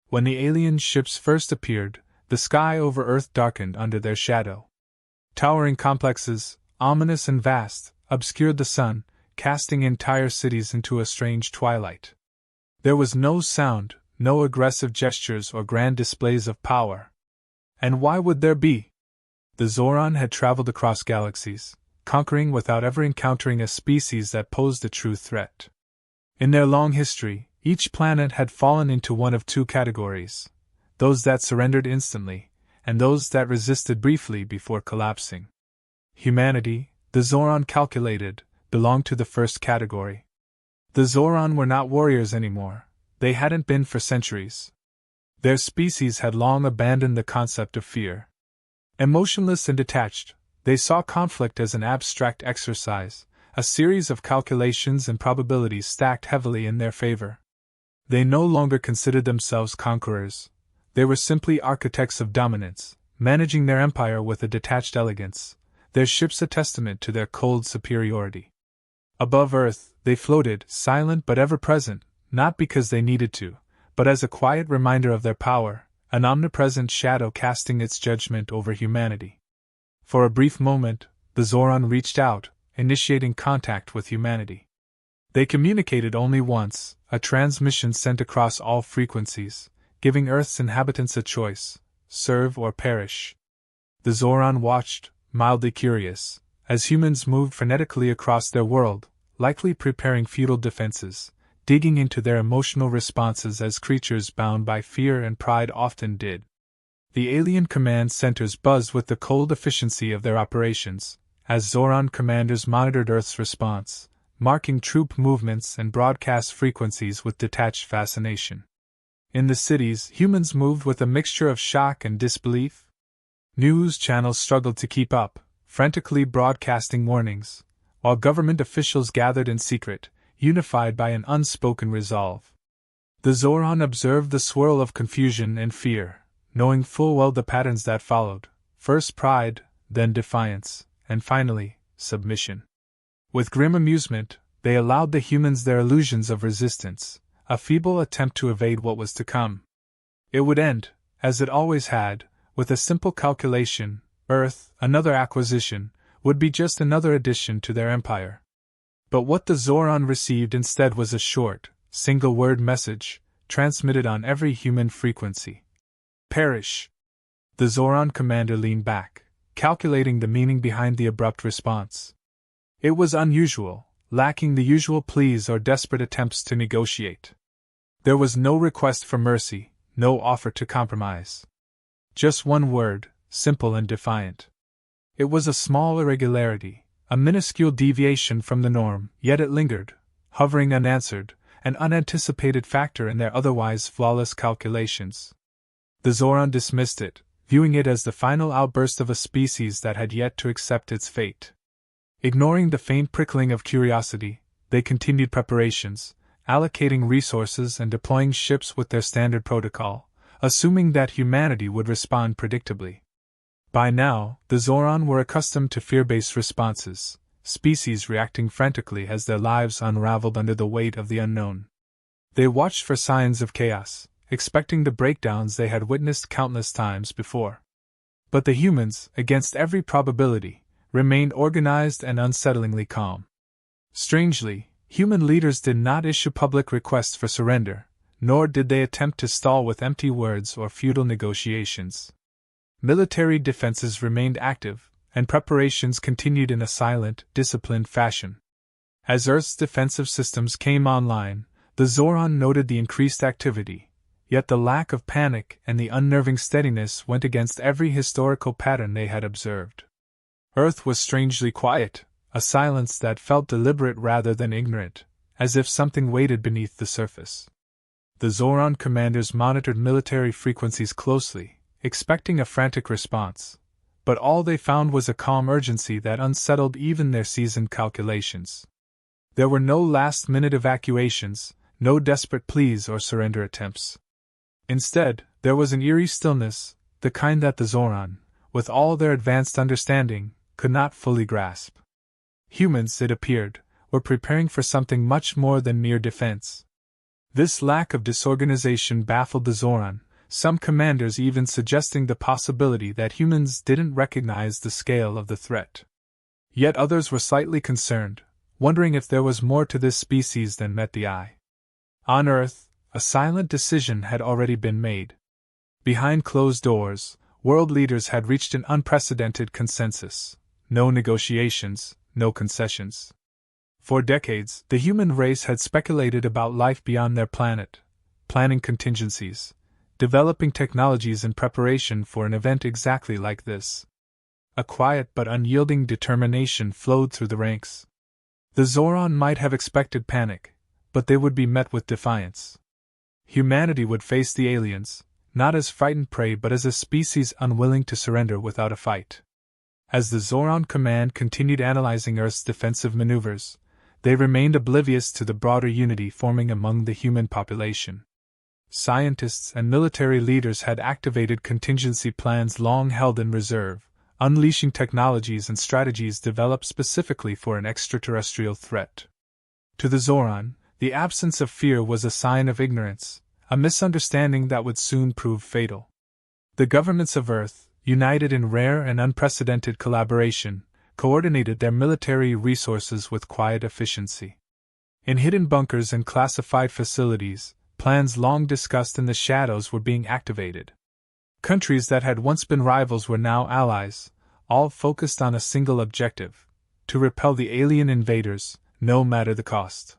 When the alien ships first appeared, the sky over Earth darkened under their shadow. Towering complexes, ominous and vast, obscured the sun, casting entire cities into a strange twilight. There was no sound, no aggressive gestures or grand displays of power. And why would there be? The Zoran had traveled across galaxies, conquering without ever encountering a species that posed a true threat. In their long history, each planet had fallen into one of two categories: those that surrendered instantly, and those that resisted briefly before collapsing. Humanity, the Zoran calculated, belonged to the first category. The Zoran were not warriors anymore. They hadn't been for centuries. Their species had long abandoned the concept of fear. Emotionless and detached, they saw conflict as an abstract exercise, a series of calculations and probabilities stacked heavily in their favor. They no longer considered themselves conquerors. They were simply architects of dominance, managing their empire with a detached elegance, their ships a testament to their cold superiority. Above Earth, they floated, silent but ever-present, not because they needed to, but as a quiet reminder of their power, an omnipresent shadow casting its judgment over humanity. For a brief moment, the Zoran reached out, initiating contact with humanity. They communicated only once, a transmission sent across all frequencies, giving Earth's inhabitants a choice: serve or perish. The Zoran watched, mildly curious, as humans moved frenetically across their world, likely preparing futile defenses, digging into their emotional responses as creatures bound by fear and pride often did. The alien command centers buzzed with the cold efficiency of their operations, as Zoran commanders monitored Earth's response, marking troop movements and broadcast frequencies with detached fascination. In the cities, humans moved with a mixture of shock and disbelief. News channels struggled to keep up, frantically broadcasting warnings, while government officials gathered in secret, unified by an unspoken resolve. The Zoran observed the swirl of confusion and fear, knowing full well the patterns that followed: first pride, then defiance, and finally, submission. With grim amusement, they allowed the humans their illusions of resistance, a feeble attempt to evade what was to come. It would end, as it always had, with a simple calculation: Earth, another acquisition, would be just another addition to their empire. But what the Zoran received instead was a short, single-word message, transmitted on every human frequency: perish. The Zoran commander leaned back, calculating the meaning behind the abrupt response. It was unusual, lacking the usual pleas or desperate attempts to negotiate. There was no request for mercy, no offer to compromise. Just one word, simple and defiant. It was a small irregularity, a minuscule deviation from the norm, yet it lingered, hovering unanswered, an unanticipated factor in their otherwise flawless calculations. The Zoran dismissed it, viewing it as the final outburst of a species that had yet to accept its fate. Ignoring the faint prickling of curiosity, they continued preparations, allocating resources and deploying ships with their standard protocol, assuming that humanity would respond predictably. By now, the Zoran were accustomed to fear-based responses, species reacting frantically as their lives unraveled under the weight of the unknown. They watched for signs of chaos, expecting the breakdowns they had witnessed countless times before. But the humans, against every probability, remained organized and unsettlingly calm. Strangely, human leaders did not issue public requests for surrender, nor did they attempt to stall with empty words or futile negotiations. Military defenses remained active, and preparations continued in a silent, disciplined fashion. As Earth's defensive systems came online, the Zoran noted the increased activity, yet the lack of panic and the unnerving steadiness went against every historical pattern they had observed. Earth was strangely quiet, a silence that felt deliberate rather than ignorant, as if something waited beneath the surface. The Zoran commanders monitored military frequencies closely, expecting a frantic response, but all they found was a calm urgency that unsettled even their seasoned calculations. There were no last-minute evacuations, no desperate pleas or surrender attempts. Instead, there was an eerie stillness, the kind that the Zoran, with all their advanced understanding, could not fully grasp. Humans, it appeared, were preparing for something much more than mere defense. This lack of disorganization baffled the Zoran, some commanders even suggesting the possibility that humans didn't recognize the scale of the threat. Yet others were slightly concerned, wondering if there was more to this species than met the eye. On Earth, a silent decision had already been made. Behind closed doors, world leaders had reached an unprecedented consensus. No negotiations, no concessions. For decades, the human race had speculated about life beyond their planet, planning contingencies, developing technologies in preparation for an event exactly like this. A quiet but unyielding determination flowed through the ranks. The Zoran might have expected panic, but they would be met with defiance. Humanity would face the aliens, not as frightened prey but as a species unwilling to surrender without a fight. As the Zoran command continued analyzing Earth's defensive maneuvers, they remained oblivious to the broader unity forming among the human population. Scientists and military leaders had activated contingency plans long held in reserve, unleashing technologies and strategies developed specifically for an extraterrestrial threat. To the Zoran, the absence of fear was a sign of ignorance, a misunderstanding that would soon prove fatal. The governments of Earth, united in rare and unprecedented collaboration, coordinated their military resources with quiet efficiency. In hidden bunkers and classified facilities, plans long discussed in the shadows were being activated. Countries that had once been rivals were now allies, all focused on a single objective: to repel the alien invaders, no matter the cost.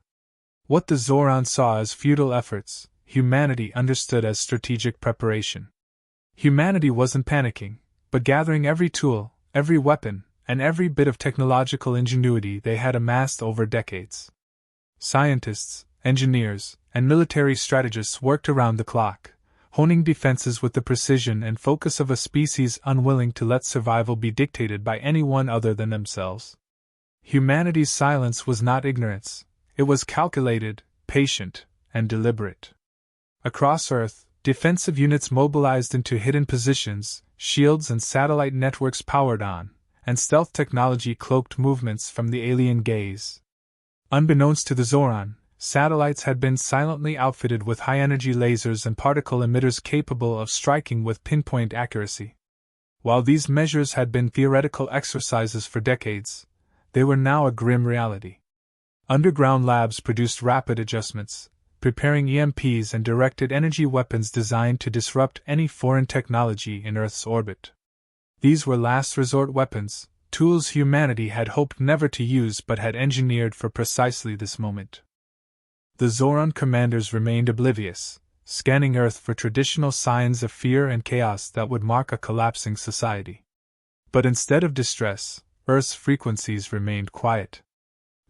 What the Zoran saw as futile efforts, humanity understood as strategic preparation. Humanity wasn't panicking, but gathering every tool, every weapon, and every bit of technological ingenuity they had amassed over decades. Scientists, engineers, and military strategists worked around the clock, honing defenses with the precision and focus of a species unwilling to let survival be dictated by anyone other than themselves. Humanity's silence was not ignorance, it was calculated, patient, and deliberate. Across Earth, defensive units mobilized into hidden positions, shields and satellite networks powered on, and stealth technology cloaked movements from the alien gaze. Unbeknownst to the Zoran, satellites had been silently outfitted with high-energy lasers and particle emitters capable of striking with pinpoint accuracy. While these measures had been theoretical exercises for decades, they were now a grim reality. Underground labs produced rapid adjustments, preparing EMPs and directed energy weapons designed to disrupt any foreign technology in Earth's orbit. These were last-resort weapons, tools humanity had hoped never to use but had engineered for precisely this moment. The Zoran commanders remained oblivious, scanning Earth for traditional signs of fear and chaos that would mark a collapsing society. But instead of distress, Earth's frequencies remained quiet.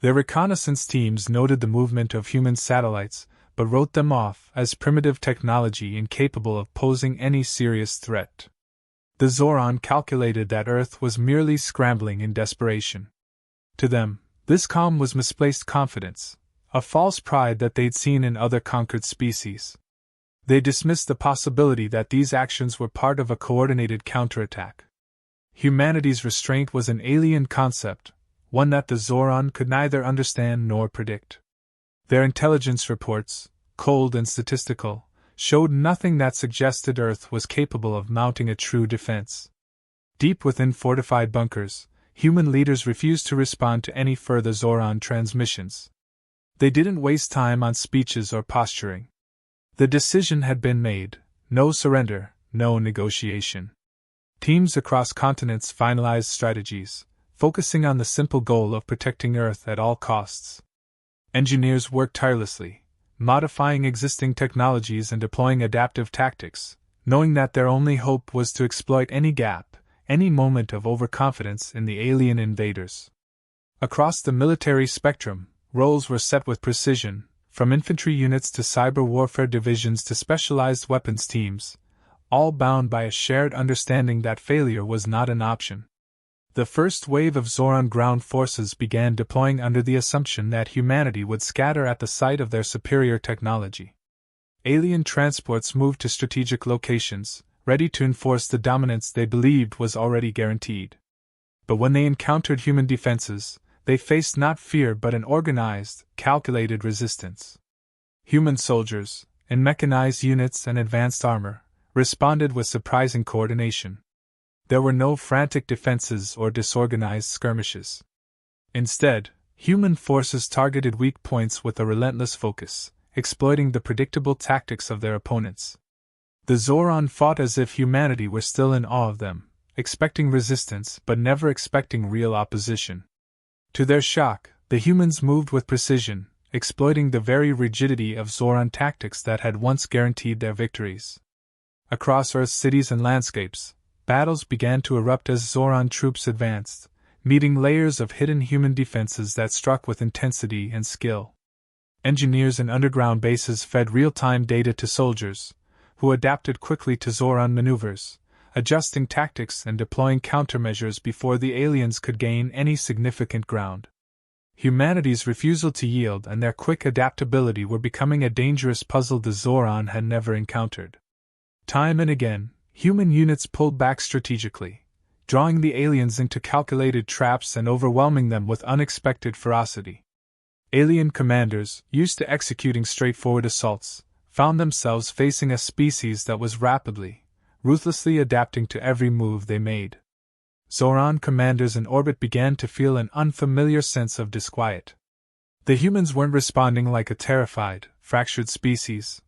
Their reconnaissance teams noted the movement of human satellites, but wrote them off as primitive technology incapable of posing any serious threat. The Zoran calculated that Earth was merely scrambling in desperation. To them, this calm was misplaced confidence, a false pride that they'd seen in other conquered species. They dismissed the possibility that these actions were part of a coordinated counterattack. Humanity's restraint was an alien concept, one that the Zoran could neither understand nor predict. Their intelligence reports, cold and statistical, showed nothing that suggested Earth was capable of mounting a true defense. Deep within fortified bunkers, human leaders refused to respond to any further Zoran transmissions. They didn't waste time on speeches or posturing. The decision had been made: no surrender, no negotiation. Teams across continents finalized strategies, focusing on the simple goal of protecting Earth at all costs. Engineers worked tirelessly, modifying existing technologies and deploying adaptive tactics, knowing that their only hope was to exploit any gap, any moment of overconfidence in the alien invaders. Across the military spectrum, roles were set with precision, from infantry units to cyber warfare divisions to specialized weapons teams, all bound by a shared understanding that failure was not an option. The first wave of Zoran ground forces began deploying under the assumption that humanity would scatter at the sight of their superior technology. Alien transports moved to strategic locations, ready to enforce the dominance they believed was already guaranteed. But when they encountered human defenses, they faced not fear but an organized, calculated resistance. Human soldiers, in mechanized units and advanced armor, responded with surprising coordination. There were no frantic defenses or disorganized skirmishes. Instead, human forces targeted weak points with a relentless focus, exploiting the predictable tactics of their opponents. The Zoran fought as if humanity were still in awe of them, expecting resistance but never expecting real opposition. To their shock, the humans moved with precision, exploiting the very rigidity of Zoran tactics that had once guaranteed their victories. Across Earth's cities and landscapes, battles began to erupt as Zoran troops advanced, meeting layers of hidden human defenses that struck with intensity and skill. Engineers in underground bases fed real-time data to soldiers, who adapted quickly to Zoran maneuvers, adjusting tactics and deploying countermeasures before the aliens could gain any significant ground. Humanity's refusal to yield and their quick adaptability were becoming a dangerous puzzle the Zoran had never encountered. Time and again, human units pulled back strategically, drawing the aliens into calculated traps and overwhelming them with unexpected ferocity. Alien commanders, used to executing straightforward assaults, found themselves facing a species that was rapidly, ruthlessly adapting to every move they made. Zoran commanders in orbit began to feel an unfamiliar sense of disquiet. The humans weren't responding like a terrified, fractured species.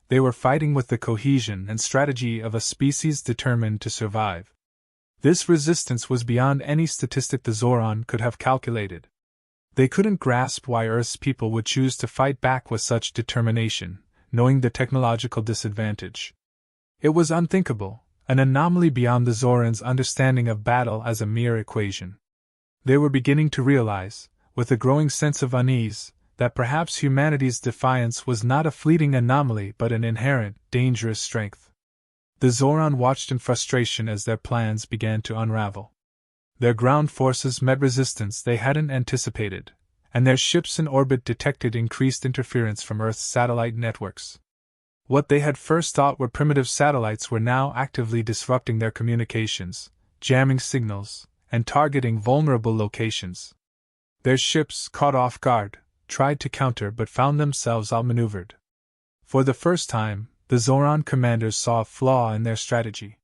They were fighting with the cohesion and strategy of a species determined to survive. This resistance was beyond any statistic the Zoran could have calculated. They couldn't grasp why Earth's people would choose to fight back with such determination, knowing the technological disadvantage. It was unthinkable, an anomaly beyond the Zorans' understanding of battle as a mere equation. They were beginning to realize, with a growing sense of unease, that perhaps humanity's defiance was not a fleeting anomaly but an inherent, dangerous strength. The Zoran watched in frustration as their plans began to unravel. Their ground forces met resistance they hadn't anticipated, and their ships in orbit detected increased interference from Earth's satellite networks. What they had first thought were primitive satellites were now actively disrupting their communications, jamming signals, and targeting vulnerable locations. Their ships, caught off guard, tried to counter but found themselves outmaneuvered. For the first time, the Zoran commanders saw a flaw in their strategy.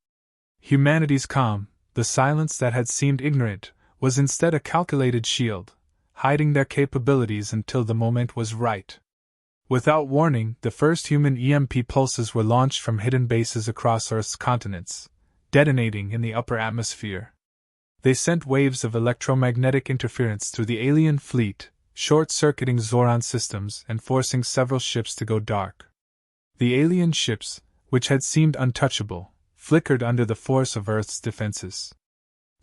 Humanity's calm, the silence that had seemed ignorant, was instead a calculated shield, hiding their capabilities until the moment was right. Without warning, the first human EMP pulses were launched from hidden bases across Earth's continents, detonating in the upper atmosphere. They sent waves of electromagnetic interference through the alien fleet, short-circuiting Zoran systems and forcing several ships to go dark. The alien ships, which had seemed untouchable, flickered under the force of Earth's defenses.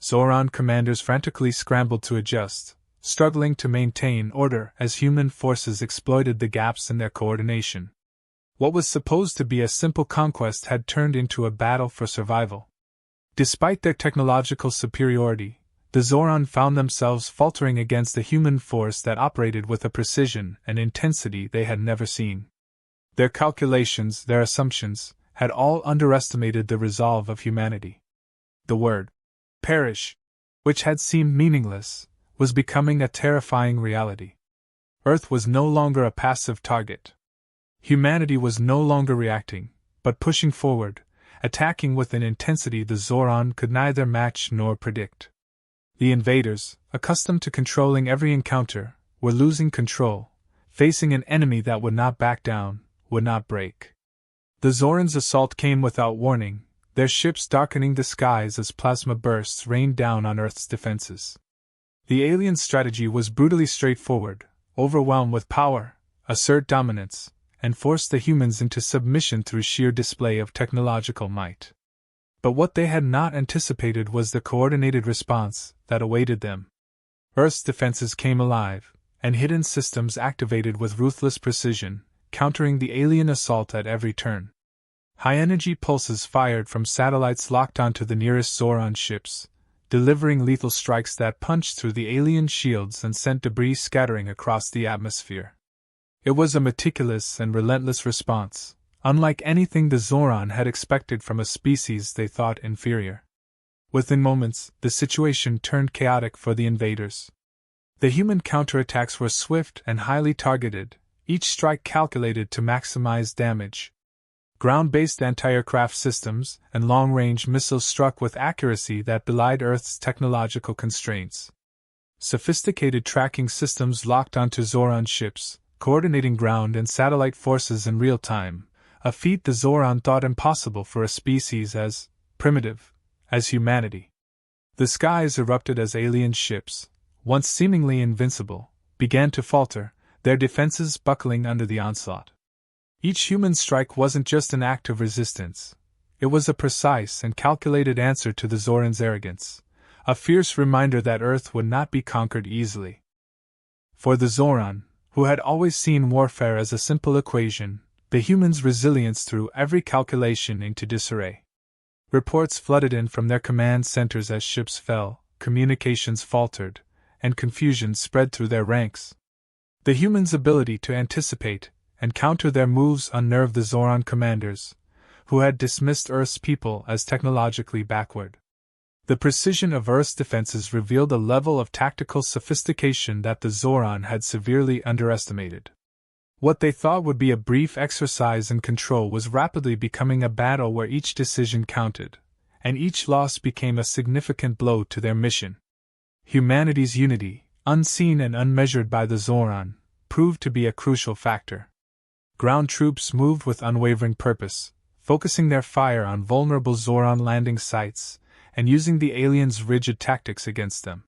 Zoran commanders frantically scrambled to adjust, struggling to maintain order as human forces exploited the gaps in their coordination. What was supposed to be a simple conquest had turned into a battle for survival. Despite their technological superiority, the Zoran found themselves faltering against a human force that operated with a precision and intensity they had never seen. Their calculations, their assumptions, had all underestimated the resolve of humanity. The word, perish, which had seemed meaningless, was becoming a terrifying reality. Earth was no longer a passive target. Humanity was no longer reacting, but pushing forward, attacking with an intensity the Zoran could neither match nor predict. The invaders, accustomed to controlling every encounter, were losing control, facing an enemy that would not back down, would not break. The Zorans' assault came without warning, their ships darkening the skies as plasma bursts rained down on Earth's defenses. The alien strategy was brutally straightforward: overwhelm with power, assert dominance, and force the humans into submission through sheer display of technological might. But what they had not anticipated was the coordinated response that awaited them. Earth's defenses came alive, and hidden systems activated with ruthless precision, countering the alien assault at every turn. High-energy pulses fired from satellites locked onto the nearest Zoran ships, delivering lethal strikes that punched through the alien shields and sent debris scattering across the atmosphere. It was a meticulous and relentless response, unlike anything the Zoran had expected from a species they thought inferior. Within moments, the situation turned chaotic for the invaders. The human counterattacks were swift and highly targeted, each strike calculated to maximize damage. Ground-based anti-aircraft systems and long-range missiles struck with accuracy that belied Earth's technological constraints. Sophisticated tracking systems locked onto Zoran ships, coordinating ground and satellite forces in real time, a feat the Zoran thought impossible for a species as primitive as humanity. The skies erupted as alien ships, once seemingly invincible, began to falter, their defenses buckling under the onslaught. Each human strike wasn't just an act of resistance. It was a precise and calculated answer to the Zoran's arrogance, a fierce reminder that Earth would not be conquered easily. For the Zoran, who had always seen warfare as a simple equation, the humans' resilience threw every calculation into disarray. Reports flooded in from their command centers as ships fell, communications faltered, and confusion spread through their ranks. The humans' ability to anticipate and counter their moves unnerved the Zoran commanders, who had dismissed Earth's people as technologically backward. The precision of Earth's defenses revealed a level of tactical sophistication that the Zoran had severely underestimated. What they thought would be a brief exercise in control was rapidly becoming a battle where each decision counted, and each loss became a significant blow to their mission. Humanity's unity, unseen and unmeasured by the Zoran, proved to be a crucial factor. Ground troops moved with unwavering purpose, focusing their fire on vulnerable Zoran landing sites and using the aliens' rigid tactics against them.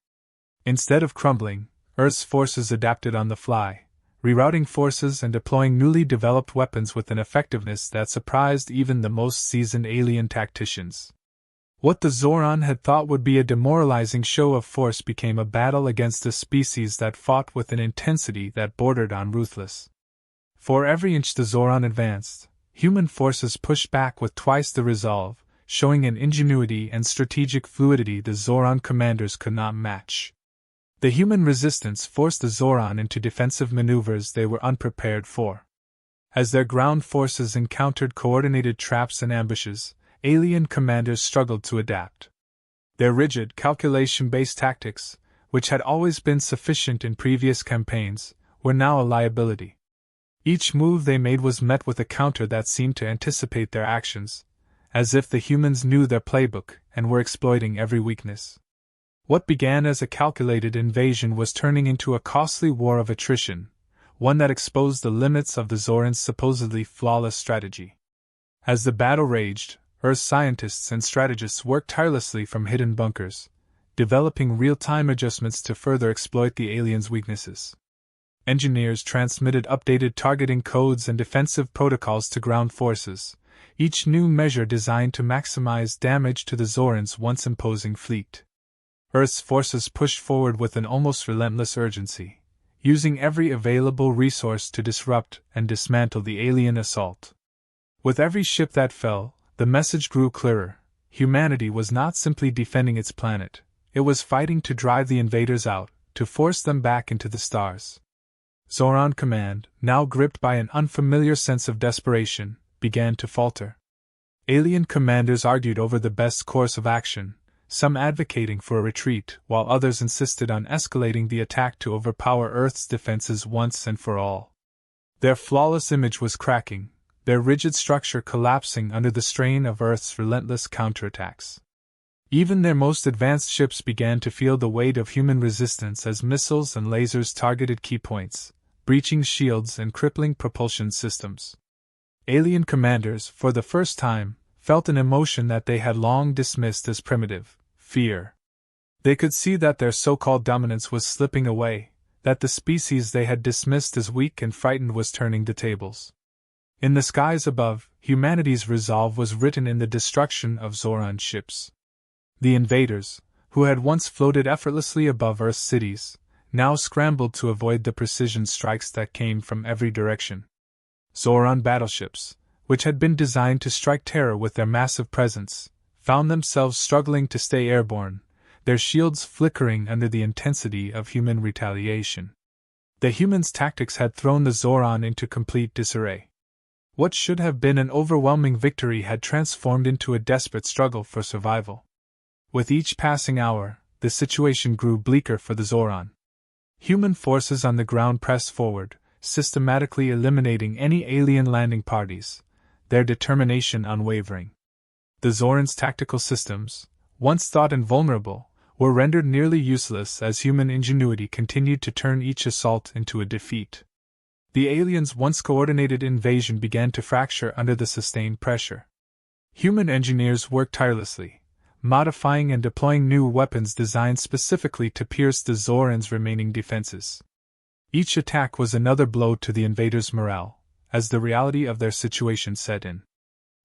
Instead of crumbling, Earth's forces adapted on the fly, rerouting forces and deploying newly developed weapons with an effectiveness that surprised even the most seasoned alien tacticians. What the Zoran had thought would be a demoralizing show of force became a battle against a species that fought with an intensity that bordered on ruthless. For every inch the Zoran advanced, human forces pushed back with twice the resolve, showing an ingenuity and strategic fluidity the Zoran commanders could not match. The human resistance forced the Zoran into defensive maneuvers they were unprepared for. As their ground forces encountered coordinated traps and ambushes, alien commanders struggled to adapt. Their rigid, calculation-based tactics, which had always been sufficient in previous campaigns, were now a liability. Each move they made was met with a counter that seemed to anticipate their actions, as if the humans knew their playbook and were exploiting every weakness. What began as a calculated invasion was turning into a costly war of attrition, one that exposed the limits of the Zoran's supposedly flawless strategy. As the battle raged, Earth scientists and strategists worked tirelessly from hidden bunkers, developing real-time adjustments to further exploit the aliens' weaknesses. Engineers transmitted updated targeting codes and defensive protocols to ground forces, each new measure designed to maximize damage to the Zoran's once imposing fleet. Earth's forces pushed forward with an almost relentless urgency, using every available resource to disrupt and dismantle the alien assault. With every ship that fell, the message grew clearer. Humanity was not simply defending its planet, it was fighting to drive the invaders out, to force them back into the stars. Zoran command, now gripped by an unfamiliar sense of desperation, began to falter. Alien commanders argued over the best course of action, some advocating for a retreat, while others insisted on escalating the attack to overpower Earth's defenses once and for all. Their flawless image was cracking, their rigid structure collapsing under the strain of Earth's relentless counterattacks. Even their most advanced ships began to feel the weight of human resistance as missiles and lasers targeted key points, breaching shields and crippling propulsion systems. Alien commanders, for the first time, felt an emotion that they had long dismissed as primitive: fear. They could see that their so-called dominance was slipping away, that the species they had dismissed as weak and frightened was turning the tables. In the skies above, humanity's resolve was written in the destruction of Zoran ships. The invaders, who had once floated effortlessly above Earth's cities, now scrambled to avoid the precision strikes that came from every direction. Zoran battleships, which had been designed to strike terror with their massive presence, found themselves struggling to stay airborne, their shields flickering under the intensity of human retaliation. The humans' tactics had thrown the Zoran into complete disarray. What should have been an overwhelming victory had transformed into a desperate struggle for survival. With each passing hour, the situation grew bleaker for the Zoran. Human forces on the ground pressed forward, systematically eliminating any alien landing parties, their determination unwavering. The Zorans' tactical systems, once thought invulnerable, were rendered nearly useless as human ingenuity continued to turn each assault into a defeat. The aliens' once coordinated invasion began to fracture under the sustained pressure. Human engineers worked tirelessly, modifying and deploying new weapons designed specifically to pierce the Zorans' remaining defenses. Each attack was another blow to the invaders' morale, as the reality of their situation set in.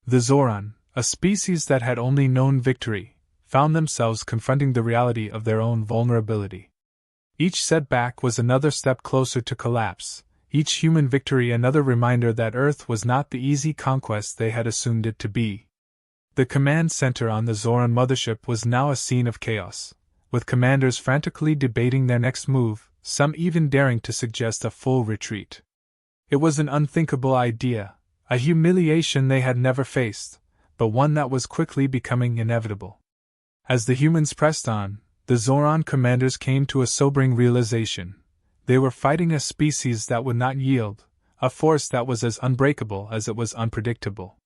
The Zoran, a species that had only known victory, found themselves confronting the reality of their own vulnerability. Each setback was another step closer to collapse, each human victory another reminder that Earth was not the easy conquest they had assumed it to be. The command center on the Zoran mothership was now a scene of chaos, with commanders frantically debating their next move, some even daring to suggest a full retreat. It was an unthinkable idea, a humiliation they had never faced, but one that was quickly becoming inevitable. As the humans pressed on, the Zoran commanders came to a sobering realization. They were fighting a species that would not yield, a force that was as unbreakable as it was unpredictable.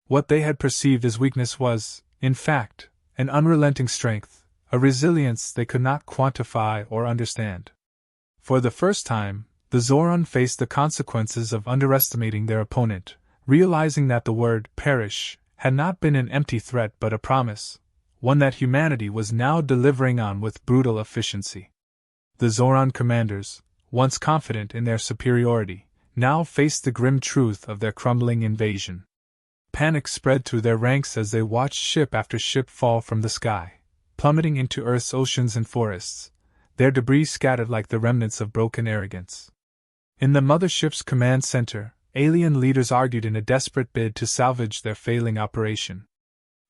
What they had perceived as weakness was, in fact, an unrelenting strength, a resilience they could not quantify or understand. For the first time, the Zoran faced the consequences of underestimating their opponent, realizing that the word perish had not been an empty threat but a promise, one that humanity was now delivering on with brutal efficiency. The Zoran commanders, once confident in their superiority, now faced the grim truth of their crumbling invasion. Panic spread through their ranks as they watched ship after ship fall from the sky, plummeting into Earth's oceans and forests, their debris scattered like the remnants of broken arrogance. In the mothership's command center, alien leaders argued in a desperate bid to salvage their failing operation.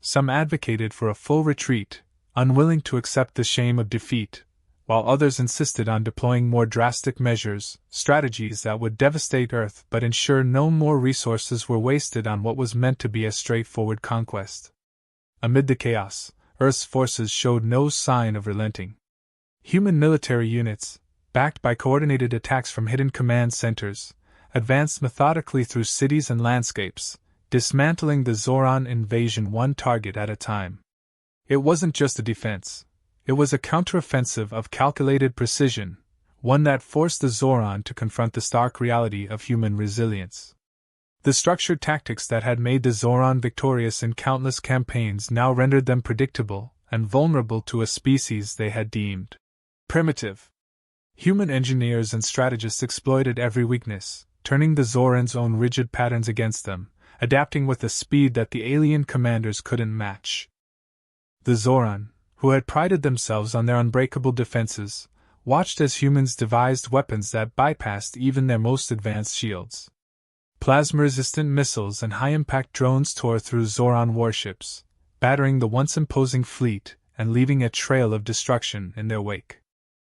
Some advocated for a full retreat, unwilling to accept the shame of defeat, while others insisted on deploying more drastic measures, strategies that would devastate Earth but ensure no more resources were wasted on what was meant to be a straightforward conquest. Amid the chaos, Earth's forces showed no sign of relenting. Human military units, backed by coordinated attacks from hidden command centers, advanced methodically through cities and landscapes, dismantling the Zoran invasion one target at a time. It wasn't just a defense. It was a counteroffensive of calculated precision, one that forced the Zoran to confront the stark reality of human resilience. The structured tactics that had made the Zoran victorious in countless campaigns now rendered them predictable and vulnerable to a species they had deemed primitive. Human engineers and strategists exploited every weakness, turning the Zorans' own rigid patterns against them, adapting with a speed that the alien commanders couldn't match. The Zoran, who had prided themselves on their unbreakable defenses, watched as humans devised weapons that bypassed even their most advanced shields. Plasma-resistant missiles and high-impact drones tore through Zoran warships, battering the once imposing fleet and leaving a trail of destruction in their wake.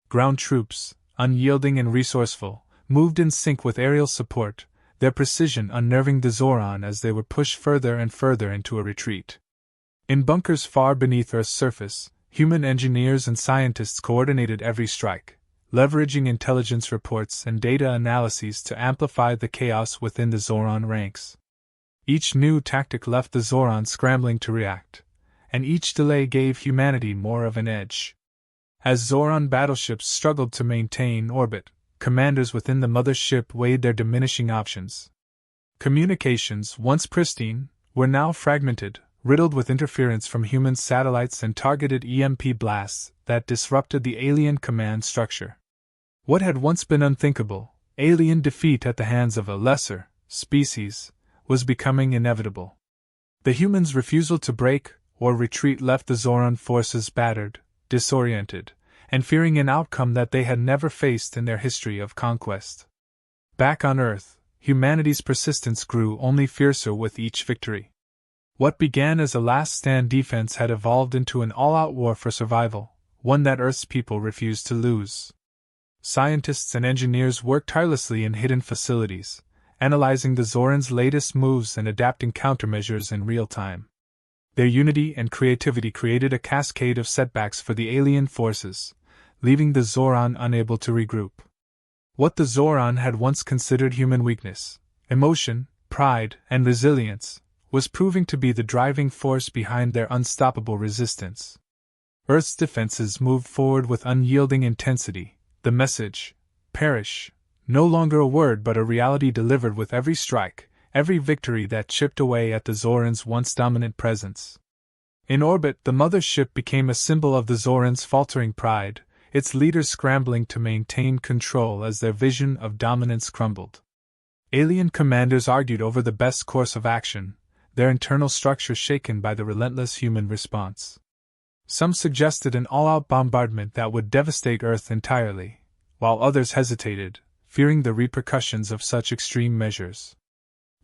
Ground troops, unyielding and resourceful, moved in sync with aerial support, their precision unnerving the Zoran as they were pushed further and further into a retreat. In bunkers far beneath Earth's surface, human engineers and scientists coordinated every strike, leveraging intelligence reports and data analyses to amplify the chaos within the Zoran ranks. Each new tactic left the Zoran scrambling to react, and each delay gave humanity more of an edge. As Zoran battleships struggled to maintain orbit, commanders within the mothership weighed their diminishing options. Communications, once pristine, were now fragmented, riddled with interference from human satellites and targeted EMP blasts that disrupted the alien command structure. What had once been unthinkable, alien defeat at the hands of a lesser species, was becoming inevitable. The humans' refusal to break or retreat left the Zoran forces battered, disoriented, and fearing an outcome that they had never faced in their history of conquest. Back on Earth, humanity's persistence grew only fiercer with each victory. What began as a last-stand defense had evolved into an all-out war for survival, one that Earth's people refused to lose. Scientists and engineers worked tirelessly in hidden facilities, analyzing the Zorans' latest moves and adapting countermeasures in real time. Their unity and creativity created a cascade of setbacks for the alien forces, leaving the Zoran unable to regroup. What the Zoran had once considered human weakness, emotion, pride, and resilience, was proving to be the driving force behind their unstoppable resistance. Earth's defenses moved forward with unyielding intensity, the message, perish, no longer a word but a reality delivered with every strike, every victory that chipped away at the Zoran's once dominant presence. In orbit, the mother ship became a symbol of the Zoran's faltering pride, its leaders scrambling to maintain control as their vision of dominance crumbled. Alien commanders argued over the best course of action, their internal structure shaken by the relentless human response. Some suggested an all-out bombardment that would devastate Earth entirely, while others hesitated, fearing the repercussions of such extreme measures.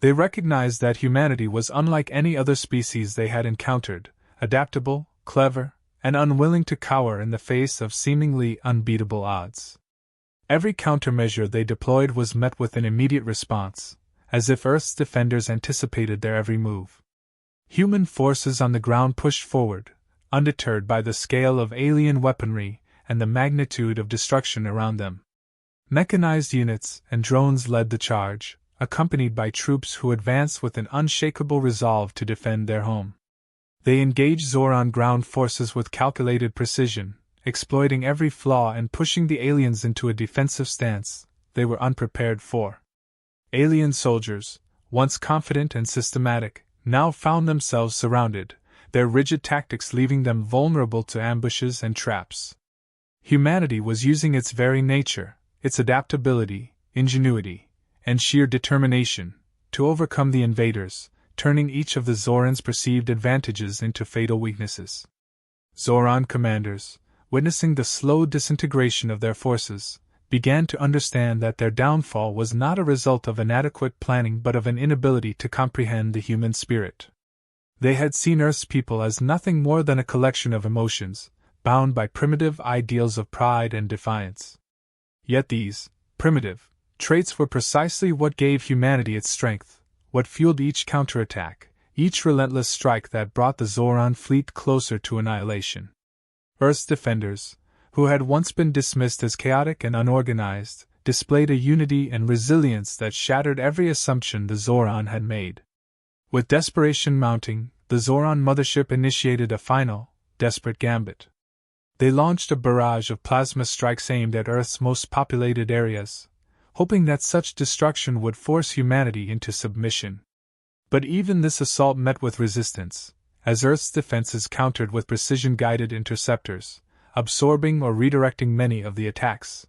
They recognized that humanity was unlike any other species they had encountered, adaptable, clever, and unwilling to cower in the face of seemingly unbeatable odds. Every countermeasure they deployed was met with an immediate response, as if Earth's defenders anticipated their every move. Human forces on the ground pushed forward, undeterred by the scale of alien weaponry and the magnitude of destruction around them. Mechanized units and drones led the charge, accompanied by troops who advanced with an unshakable resolve to defend their home. They engaged Zoran ground forces with calculated precision, exploiting every flaw and pushing the aliens into a defensive stance they were unprepared for. Alien soldiers, once confident and systematic, now found themselves surrounded, their rigid tactics leaving them vulnerable to ambushes and traps. Humanity was using its very nature, its adaptability, ingenuity, and sheer determination, to overcome the invaders, turning each of the Zoran's perceived advantages into fatal weaknesses. Zoran commanders, witnessing the slow disintegration of their forces, began to understand that their downfall was not a result of inadequate planning but of an inability to comprehend the human spirit. They had seen Earth's people as nothing more than a collection of emotions, bound by primitive ideals of pride and defiance. Yet these, primitive, traits were precisely what gave humanity its strength, what fueled each counterattack, each relentless strike that brought the Zoran fleet closer to annihilation. Earth's defenders, who had once been dismissed as chaotic and unorganized, displayed a unity and resilience that shattered every assumption the Zoran had made. With desperation mounting, the Zoran mothership initiated a final, desperate gambit. They launched a barrage of plasma strikes aimed at Earth's most populated areas, hoping that such destruction would force humanity into submission. But even this assault met with resistance, as Earth's defenses countered with precision-guided interceptors, absorbing or redirecting many of the attacks.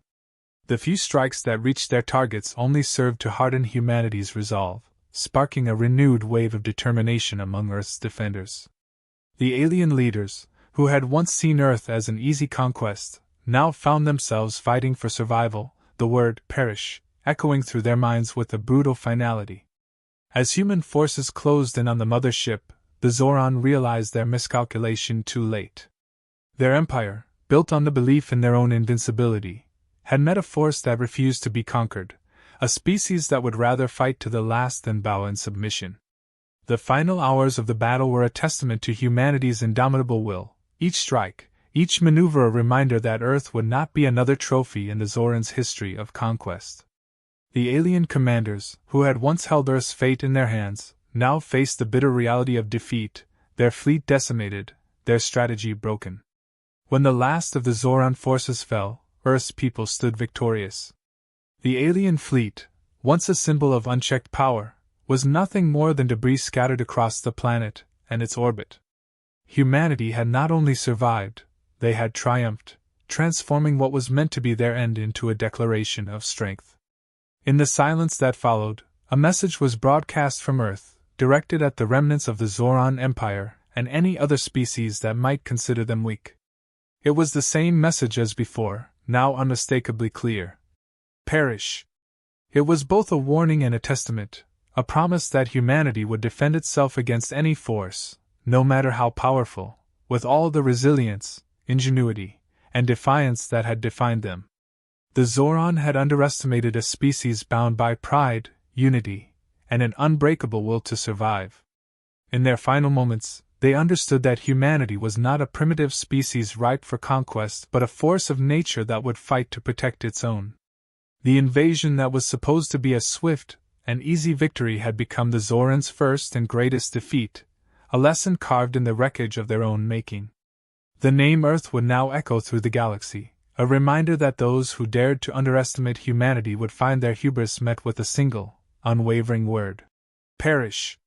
The few strikes that reached their targets only served to harden humanity's resolve, sparking a renewed wave of determination among Earth's defenders. The alien leaders, who had once seen Earth as an easy conquest, now found themselves fighting for survival, the word perish echoing through their minds with a brutal finality. As human forces closed in on the mother ship, the Zoran realized their miscalculation too late. Their empire, built on the belief in their own invincibility, had met a force that refused to be conquered, a species that would rather fight to the last than bow in submission. The final hours of the battle were a testament to humanity's indomitable will, each strike, each maneuver a reminder that Earth would not be another trophy in the Zoran's history of conquest. The alien commanders, who had once held Earth's fate in their hands, now faced the bitter reality of defeat, their fleet decimated, their strategy broken. When the last of the Zoran forces fell, Earth's people stood victorious. The alien fleet, once a symbol of unchecked power, was nothing more than debris scattered across the planet and its orbit. Humanity had not only survived, they had triumphed, transforming what was meant to be their end into a declaration of strength. In the silence that followed, a message was broadcast from Earth, directed at the remnants of the Zoran Empire and any other species that might consider them weak. It was the same message as before, now unmistakably clear. Perish! It was both a warning and a testament, a promise that humanity would defend itself against any force, no matter how powerful, with all the resilience, ingenuity, and defiance that had defined them. The Zoran had underestimated a species bound by pride, unity, and an unbreakable will to survive. In their final moments, they understood that humanity was not a primitive species ripe for conquest but a force of nature that would fight to protect its own. The invasion that was supposed to be a swift and easy victory had become the Zorans' first and greatest defeat, a lesson carved in the wreckage of their own making. The name Earth would now echo through the galaxy, a reminder that those who dared to underestimate humanity would find their hubris met with a single, unwavering word: perish.